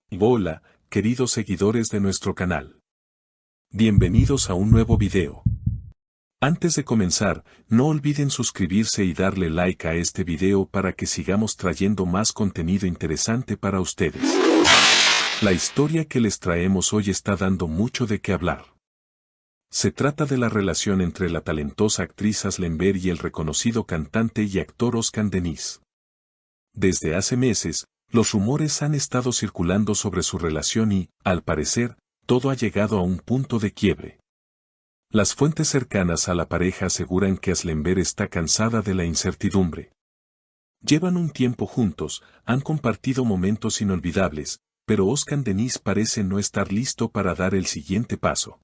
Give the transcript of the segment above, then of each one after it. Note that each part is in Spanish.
Hola, queridos seguidores de nuestro canal. Bienvenidos a un nuevo video. Antes de comenzar, no olviden suscribirse y darle like a este video para que sigamos trayendo más contenido interesante para ustedes. La historia que les traemos hoy está dando mucho de qué hablar. Se trata de la relación entre la talentosa actriz Ashley Berry y el reconocido cantante y actor Oscar Denis. Desde hace meses, los rumores han estado circulando sobre su relación y, al parecer, todo ha llegado a un punto de quiebre. Las fuentes cercanas a la pareja aseguran que Ashley Berry está cansada de la incertidumbre. Llevan un tiempo juntos, han compartido momentos inolvidables, pero Oscar Denis parece no estar listo para dar el siguiente paso.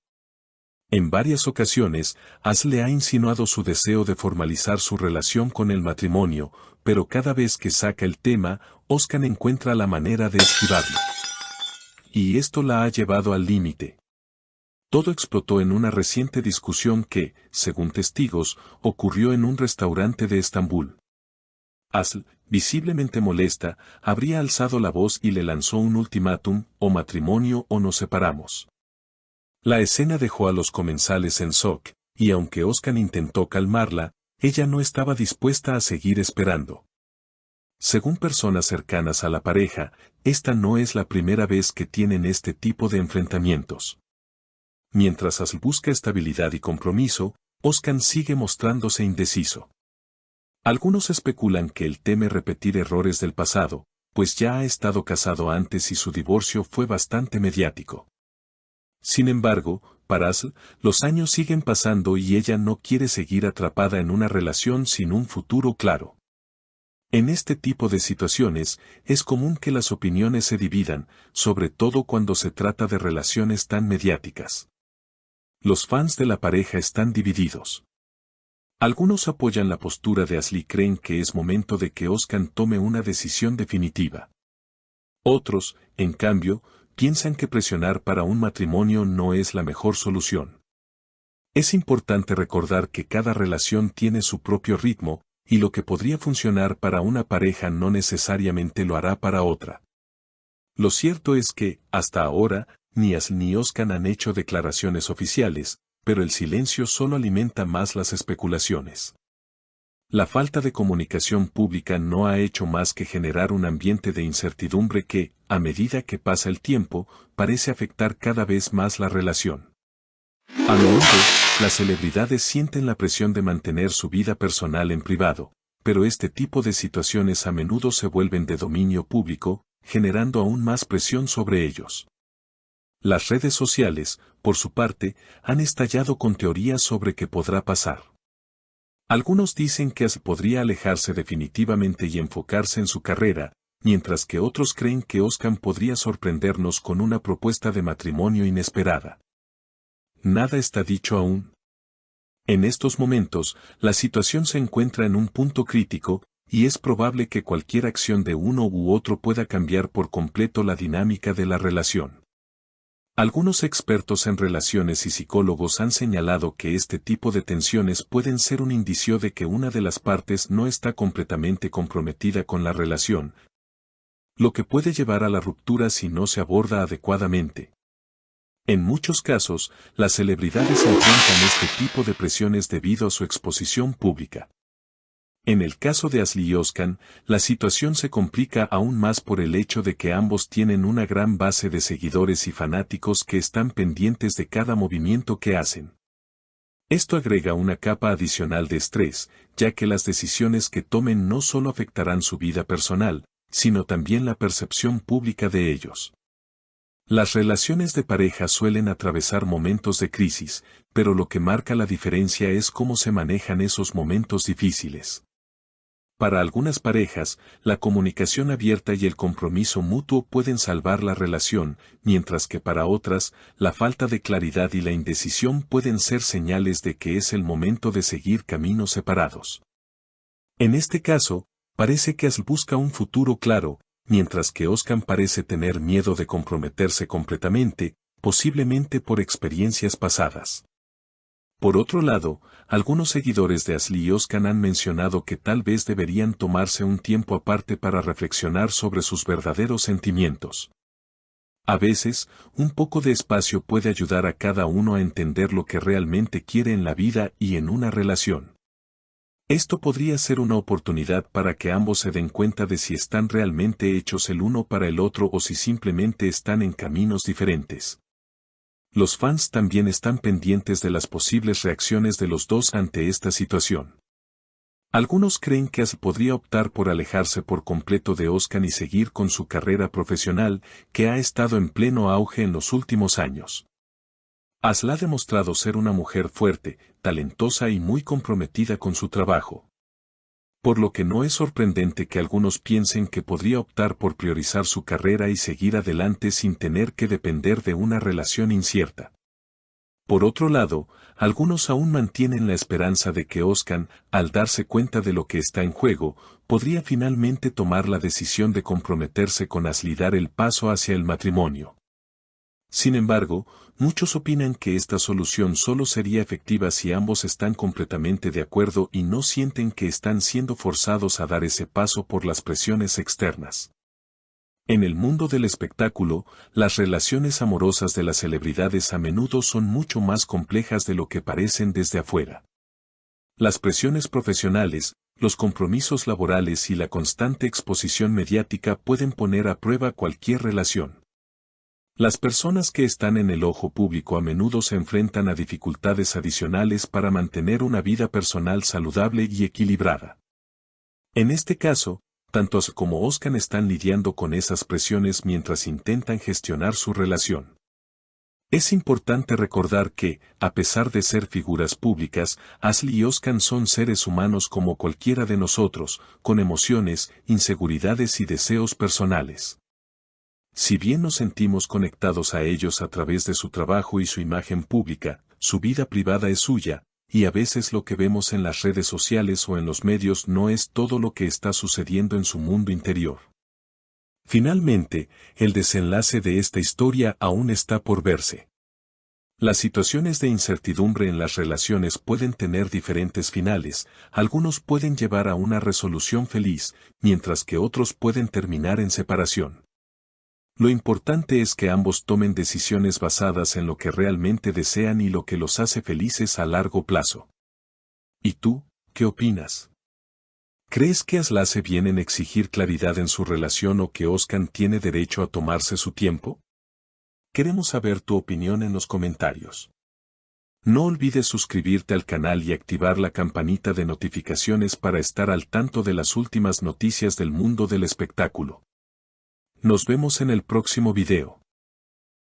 En varias ocasiones, Ashley ha insinuado su deseo de formalizar su relación con el matrimonio, pero cada vez que saca el tema, Oscar encuentra la manera de esquivarlo. Y esto la ha llevado al límite. Todo explotó en una reciente discusión que, según testigos, ocurrió en un restaurante de Estambul. Ashley, visiblemente molesta, habría alzado la voz y le lanzó un ultimátum: o matrimonio o nos separamos. La escena dejó a los comensales en shock, y aunque Oscar intentó calmarla, ella no estaba dispuesta a seguir esperando. Según personas cercanas a la pareja, esta no es la primera vez que tienen este tipo de enfrentamientos. Mientras Ashley busca estabilidad y compromiso, Oscar sigue mostrándose indeciso. Algunos especulan que él teme repetir errores del pasado, pues ya ha estado casado antes y su divorcio fue bastante mediático. Sin embargo, para Ashley, los años siguen pasando y ella no quiere seguir atrapada en una relación sin un futuro claro. En este tipo de situaciones, es común que las opiniones se dividan, sobre todo cuando se trata de relaciones tan mediáticas. Los fans de la pareja están divididos. Algunos apoyan la postura de Ashley y creen que es momento de que Oscar tome una decisión definitiva. Otros, en cambio, piensan que presionar para un matrimonio no es la mejor solución. Es importante recordar que cada relación tiene su propio ritmo, y lo que podría funcionar para una pareja no necesariamente lo hará para otra. Lo cierto es que, hasta ahora, ni Ashley ni Oscar han hecho declaraciones oficiales, pero el silencio solo alimenta más las especulaciones. La falta de comunicación pública no ha hecho más que generar un ambiente de incertidumbre que, a medida que pasa el tiempo, parece afectar cada vez más la relación. A menudo, las celebridades sienten la presión de mantener su vida personal en privado, pero este tipo de situaciones a menudo se vuelven de dominio público, generando aún más presión sobre ellos. Las redes sociales, por su parte, han estallado con teorías sobre qué podrá pasar. Algunos dicen que Ashley podría alejarse definitivamente y enfocarse en su carrera, mientras que otros creen que Oscar podría sorprendernos con una propuesta de matrimonio inesperada. Nada está dicho aún. En estos momentos, la situación se encuentra en un punto crítico, y es probable que cualquier acción de uno u otro pueda cambiar por completo la dinámica de la relación. Algunos expertos en relaciones y psicólogos han señalado que este tipo de tensiones pueden ser un indicio de que una de las partes no está completamente comprometida con la relación, lo que puede llevar a la ruptura si no se aborda adecuadamente. En muchos casos, las celebridades enfrentan este tipo de presiones debido a su exposición pública. En el caso de Ashley y Oscar, la situación se complica aún más por el hecho de que ambos tienen una gran base de seguidores y fanáticos que están pendientes de cada movimiento que hacen. Esto agrega una capa adicional de estrés, ya que las decisiones que tomen no solo afectarán su vida personal, sino también la percepción pública de ellos. Las relaciones de pareja suelen atravesar momentos de crisis, pero lo que marca la diferencia es cómo se manejan esos momentos difíciles. Para algunas parejas, la comunicación abierta y el compromiso mutuo pueden salvar la relación, mientras que para otras, la falta de claridad y la indecisión pueden ser señales de que es el momento de seguir caminos separados. En este caso, parece que Ashley busca un futuro claro, mientras que Oscar parece tener miedo de comprometerse completamente, posiblemente por experiencias pasadas. Por otro lado, algunos seguidores de Ashley y Oscar han mencionado que tal vez deberían tomarse un tiempo aparte para reflexionar sobre sus verdaderos sentimientos. A veces, un poco de espacio puede ayudar a cada uno a entender lo que realmente quiere en la vida y en una relación. Esto podría ser una oportunidad para que ambos se den cuenta de si están realmente hechos el uno para el otro o si simplemente están en caminos diferentes. Los fans también están pendientes de las posibles reacciones de los dos ante esta situación. Algunos creen que Ashley podría optar por alejarse por completo de Özkan y seguir con su carrera profesional, que ha estado en pleno auge en los últimos años. Ashley ha demostrado ser una mujer fuerte, talentosa y muy comprometida con su trabajo. Por lo que no es sorprendente que algunos piensen que podría optar por priorizar su carrera y seguir adelante sin tener que depender de una relación incierta. Por otro lado, algunos aún mantienen la esperanza de que Özkan, al darse cuenta de lo que está en juego, podría finalmente tomar la decisión de comprometerse con Ashley y dar el paso hacia el matrimonio. Sin embargo, muchos opinan que esta solución solo sería efectiva si ambos están completamente de acuerdo y no sienten que están siendo forzados a dar ese paso por las presiones externas. En el mundo del espectáculo, las relaciones amorosas de las celebridades a menudo son mucho más complejas de lo que parecen desde afuera. Las presiones profesionales, los compromisos laborales y la constante exposición mediática pueden poner a prueba cualquier relación. Las personas que están en el ojo público a menudo se enfrentan a dificultades adicionales para mantener una vida personal saludable y equilibrada. En este caso, tanto Ashley como Özkan están lidiando con esas presiones mientras intentan gestionar su relación. Es importante recordar que, a pesar de ser figuras públicas, Ashley y Özkan son seres humanos como cualquiera de nosotros, con emociones, inseguridades y deseos personales. Si bien nos sentimos conectados a ellos a través de su trabajo y su imagen pública, su vida privada es suya, y a veces lo que vemos en las redes sociales o en los medios no es todo lo que está sucediendo en su mundo interior. Finalmente, el desenlace de esta historia aún está por verse. Las situaciones de incertidumbre en las relaciones pueden tener diferentes finales, algunos pueden llevar a una resolución feliz, mientras que otros pueden terminar en separación. Lo importante es que ambos tomen decisiones basadas en lo que realmente desean y lo que los hace felices a largo plazo. ¿Y tú, qué opinas? ¿Crees que Ashley hace bien en exigir claridad en su relación o que Özkan tiene derecho a tomarse su tiempo? Queremos saber tu opinión en los comentarios. No olvides suscribirte al canal y activar la campanita de notificaciones para estar al tanto de las últimas noticias del mundo del espectáculo. Nos vemos en el próximo video.